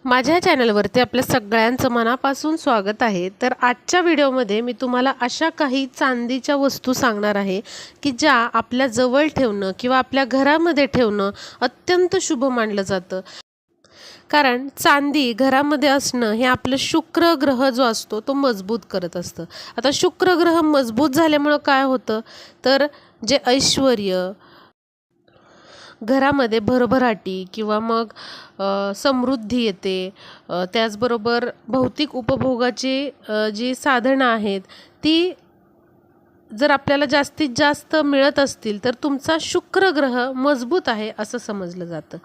माझ्या चॅनलवरती आपल्या सगळ्यांचं मनापासून स्वागत आहे। तर आजच्या व्हिडिओमध्ये मी तुम्हाला अशा काही चांदीच्या वस्तू सांगणार आहे की ज्या आपल्या जवळ ठेवणं किंवा आपल्या घरामध्ये ठेवणं अत्यंत शुभ मानलं जातं। कारण चांदी घरामध्ये असणं हे आपलं शुक्र ग्रह जो असतो तो मजबूत करत असतं। आता शुक्र ग्रह मजबूत झाल्यामुळे काय होतं तर जे ऐश्वर्य, घरामध्ये भरभराटी किंवा मग समृद्धी येते। त्याचबरोबर भौतिक उपभोगाची जी साधनं आहेत ती जर आपल्याला जास्तीत जास्त मिळत असतील तर तुमचा शुक्र ग्रह मजबूत आहे असं समजलं जातं।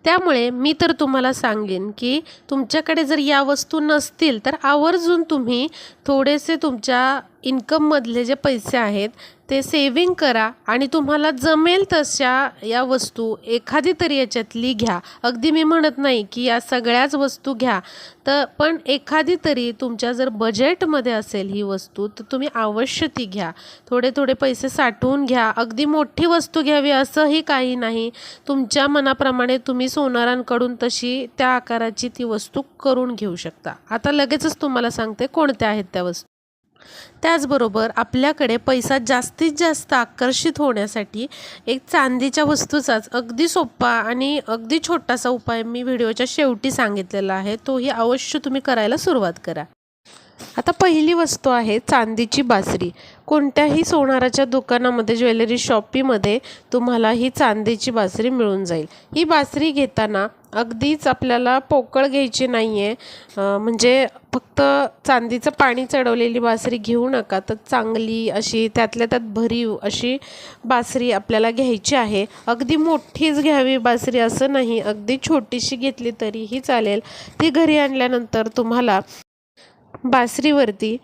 त्यामुळे मी तर तुम्हाला सांगेन की तुमच्याकडे जर या वस्तू नसतील तर आवर्जून तुम्ही थोडेसे तुमच्या इन्कम मधले जे पैसे आहेत ते सेविंग करा आणि तुम्हाला जमेल तशा या वस्तू एखादी तरी याच्यातली घ्या। अगदी मी म्हणत नाही की या सगळ्याच वस्तू घ्या, तर पण एखादी तरी तुमच्या जर बजेटमध्ये असेल ही वस्तू तर तुम्ही अवश्य ती घ्या। थोडे थोडे पैसे साठवून घ्या। अगदी मोठी वस्तू घ्यावी असंही काही नाही, तुमच्या मनाप्रमाणे तुम्ही सोनारांकडून तशी त्या आकाराची ती वस्तू करून घेऊ शकता। आता लगेचच तुम्हाला सांगते कोणत्या आहेत त्या वस्तू। त्याचबरोबर आपल्याकडे पैसा जास्तीत जास्त आकर्षित होण्यासाठी एक चांदीच्या वस्तूचाच अगदी सोपा आणि अगदी छोटासा उपाय मी व्हिडिओच्या शेवटी सांगितलेला आहे, तोही अवश्य तुम्ही करायला सुरुवात करा। आता पहिली वस्तू आहे चांदीची बासरी। कोणत्याही सोनाराच्या दुकानामध्ये, ज्वेलरी शॉपीमध्ये तुम्हाला ही चांदीची बासरी मिळून जाईल। ही बासरी घेताना अगदीच आपल्याला पोकळ घ्यायची नाही आहे, म्हणजे फक्त चांदीचं पाणी चढवलेली बासरी घेऊ नका, तर चांगली अशी त्यातल्या त्यात भरीव अशी बासरी आपल्याला घ्यायची आहे। अगदी मोठीच घ्यावी बासरी असं नाही, अगदी छोटीशी घेतली तरीही चालेल। ती घरी आणल्यानंतर तुम्हाला बासरीवरती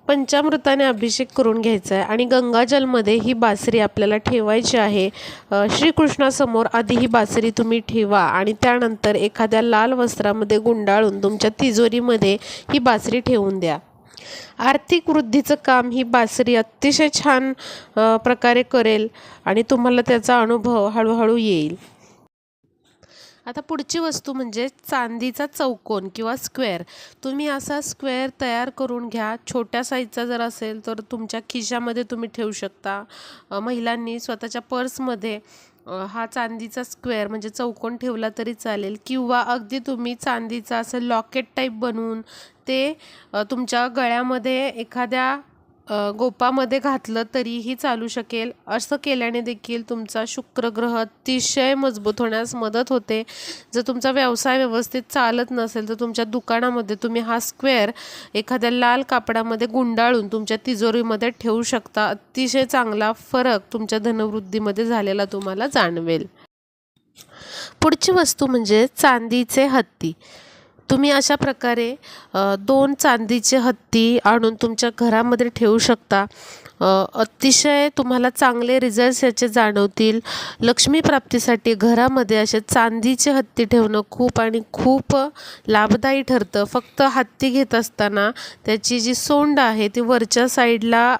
पंचामृताने अभिषेक करून घ्यायचा आहे आणि गंगाजलमध्ये ही बासरी आपल्याला ठेवायची आहे। श्रीकृष्णासमोर आधी ही बासरी तुम्ही ठेवा आणि त्यानंतर एखाद्या लाल वस्त्रामध्ये गुंडाळून तुमच्या तिजोरीमध्ये ही बासरी ठेवून द्या। आर्थिक वृद्धीचं काम ही बासरी अतिशय छान प्रकारे करेल आणि तुम्हाला त्याचा अनुभव हळूहळू येईल। आता पुढची वस्तू म्हणजे चांदीचा चौकोन किंवा स्क्वेअर। तुम्ही असा स्क्वेअर तयार करून घ्या। छोट्या साईजचा जर असेल तर तुमच्या खिशामध्ये तुम्ही ठेवू शकता। महिलांनी स्वतःच्या पर्समध्ये हा चांदीचा स्क्वेअर म्हणजे चौकोन ठेवला तरी चालेल, किंवा अगदी तुम्ही चांदीचा असं लॉकेट टाईप बनवून ते तुमच्या गळ्यामध्ये एखाद्या गोपामध्ये घातलं तरीही चालू शकेल। असं केल्याने देखील तुमचा शुक्र ग्रह अतिशय मजबूत होण्यास मदत होते। जर तुमचा व्यवसाय व्यवस्थित चालत नसेल तर तुमच्या दुकानामध्ये तुम्ही हा स्क्वेअर एखाद्या लाल कापडामध्ये गुंडाळून तुमच्या तिजोरीमध्ये ठेवू शकता। अतिशय चांगला फरक तुमच्या धनवृद्धीमध्ये झालेला तुम्हाला जाणवेल। पुढची वस्तू म्हणजे चांदीचे हत्ती। तुम्ही अशा प्रकारे 2 चांदीचे हत्ती आणून तुमच्या घरामध्ये ठेवू शकता। अतिशय तुम्हाला चांगले रिझल्ट्स याचे जाणवतील। लक्ष्मी प्राप्तीसाठी घरामध्ये असे चांदीचे हत्ती ठेवणं खूप आणि खूप लाभदायी ठरतं। फक्त हत्ती घेत असताना त्याची जी सोंड आहे ती वरच्या साईडला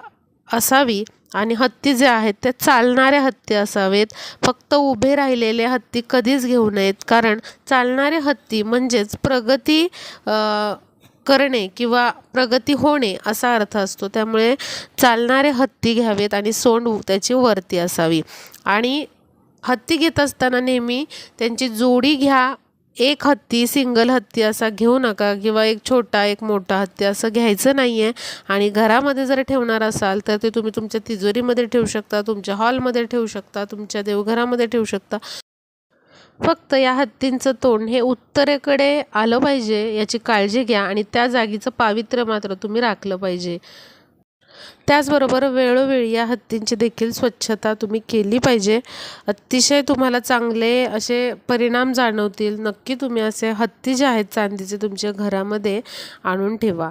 असावी आणि हत्ती जे आहेत ते चालणारे हत्ती असावेत। फक्त उभे राहिलेले हत्ती कधीच घेऊ नयेत, कारण चालणारे हत्ती म्हणजेच प्रगती करणे किंवा प्रगती होणे असा अर्थ असतो। त्यामुळे चालणारे हत्ती घ्यावेत आणि सोंड त्याची वरती असावी। आणि हत्ती घेत असताना नेहमी त्यांची जोडी घ्या। एक हत्ती, सिंगल हत्ती असा घेऊ नका, किंवा एक छोटा एक मोठा हत्ती असं घ्यायचं नाही आहे। आणि घरामध्ये जर ठेवणार असाल तर ते तुम्ही तुमच्या तिजोरीमध्ये ठेवू शकता, तुमच्या हॉलमध्ये ठेवू शकता, तुमच्या देवघरामध्ये ठेवू शकता। फक्त या हत्तींचं तोंड हे उत्तरेकडे आलं पाहिजे याची काळजी घ्या आणि त्या जागीचं पावित्र्य मात्र तुम्ही राखलं पाहिजे। त्याचबरोबर वेळोवेळी या हत्तींची देखील स्वच्छता तुम्ही केली पाहिजे। अतिशय तुम्हाला चांगले असे परिणाम जाणवतील। नक्की तुम्ही असे हत्ती जे आहेत चांदीचे तुमच्या घरामध्ये आणून ठेवा।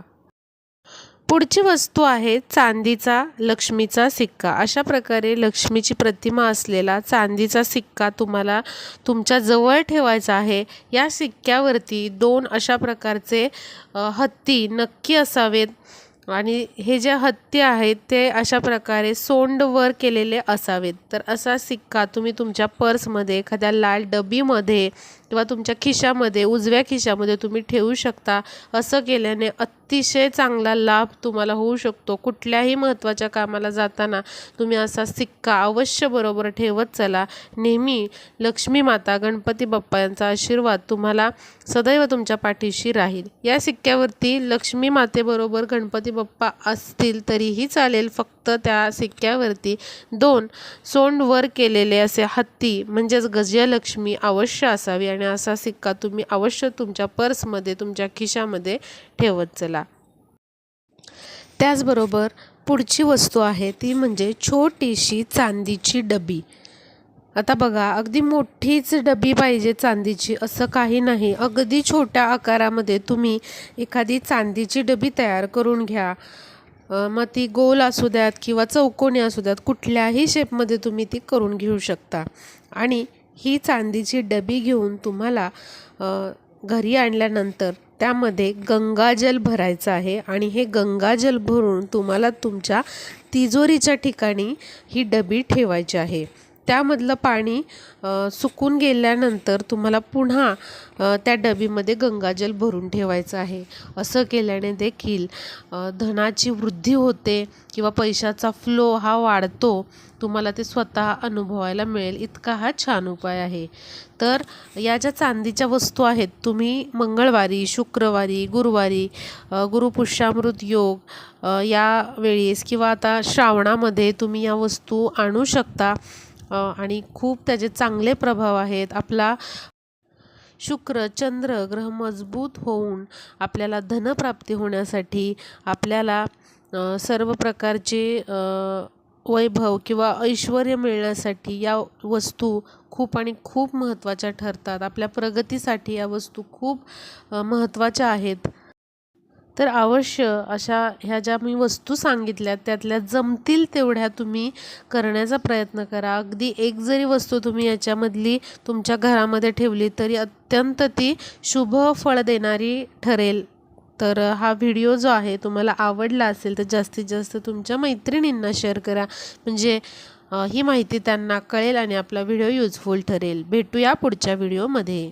पुढची वस्तू आहे चांदीचा लक्ष्मीचा सिक्का। अशा प्रकारे लक्ष्मीची प्रतिमा असलेला चांदीचा सिक्का तुम्हाला तुमच्या जवळ ठेवायचा आहे। या सिक्क्यावरती 2 अशा प्रकारचे हत्ती नक्की असावेत आणि हे जे हत्ती आहेत ते अशा प्रकारे सोंड वर केलेले असावेत। तर असा सिक्का तुम्ही तुमच्या पर्समध्ये, एखाद्या लाल डबीमध्ये किंवा तुमच्या खिशामध्ये, उजव्या खिशामध्ये तुम्ही ठेवू शकता. असं केल्याने अतिशय चांगला लाभ तुम्हाला होऊ शकतो. कुठल्याही महत्त्वाच्या कामाला जाताना तुम्ही असा सिक्का अवश्य बरोबर ठेवत चला. नेहमी लक्ष्मी माता, गणपती बाप्पा यांचा आशीर्वाद तुम्हाला सदैव तुमच्या पाठीशी राहील. या सिक्क्यावरती लक्ष्मी मातेबरोबर गणपती बाप्पा असतील तरीही चालेल, फक्त त्या सिक्क्यावरती 2 सोंड वर केलेले असे हत्ती म्हणजेच गजलक्ष्मी अवश्य असावी आणि असा सिक्का तुम्ही अवश्य तुमच्या पर्समध्ये, तुमच्या खिशामध्ये ठेवत चला. त्याचबरोबर पुढची वस्तू आहे ती म्हणजे छोटीशी चांदीची डबी. आता बघा, अगदी मोठीच डबी पाहिजे चांदीची असं काही नाही. अगदी छोट्या आकारामध्ये तुम्ही एखादी चांदीची डबी तयार करून घ्या. मग ती गोल असू द्यात किंवा चौकोनी असू द्यात, कुठल्याही शेपमध्ये तुम्ही ती करून घेऊ शकता. आणि ही चांदीची डबी घेऊन तुम्हाला घरी आणल्यानंतर त्यामध्ये गंगाजल भरायचं आहे आणि हे गंगाजल भरून तुम्हाला तुमच्या तिजोरीच्या ठिकाणी ही डबी ठेवायची आहे. त्यामधलं पाणी सुकून गेल्यानंतर तुम्हाला पुन्हा त्या डबीमध्ये गंगाजल भरून ठेवायचं आहे. असं केल्याने देखील धनाची वृद्धी होते किंवा पैशाचा फ्लो हा वाढतो. तुम्हाला ते स्वतः अनुभवायला मिळेल, इतका हा छान उपाय आहे. तर या ज्या चांदीच्या वस्तू आहेत, तुम्ही मंगळवारी, शुक्रवारी, गुरुवारी, गुरुपुष्यामृत योग या वेळेस किंवा आता श्रावणामध्ये तुम्ही या वस्तू आणू शकता आणि खूप त्याचे चांगले प्रभाव आहेत. आपला शुक्र, चंद्र ग्रह मजबूत होऊन आपल्याला धनप्राप्ती होण्यासाठी, आपल्याला सर्व प्रकारचे वैभव किंवा ऐश्वर्य मिळण्यासाठी या वस्तू खूप आणि खूप महत्त्वाच्या ठरतात. आपल्या प्रगतीसाठी या वस्तू खूप महत्त्वाच्या आहेत. तर अवश्य अशा ह्या ज्या मी वस्तू सांगितल्या त्यातल्या जमतील तेवढ्या तुम्ही करण्याचा प्रयत्न करा. अगदी एक जरी वस्तू तुम्ही याच्यामधली तुमच्या घरामध्ये ठेवली तरी अत्यंत ती शुभ फळ देणारी ठरेल. तर हा व्हिडिओ जो आहे तुम्हाला आवडला असेल तर जास्तीत जास्त तुमच्या मैत्रिणींना शेअर करा, म्हणजे ही माहिती त्यांना कळेल आणि आपला व्हिडिओ युजफुल ठरेल. भेटूया पुढच्या व्हिडिओमध्ये.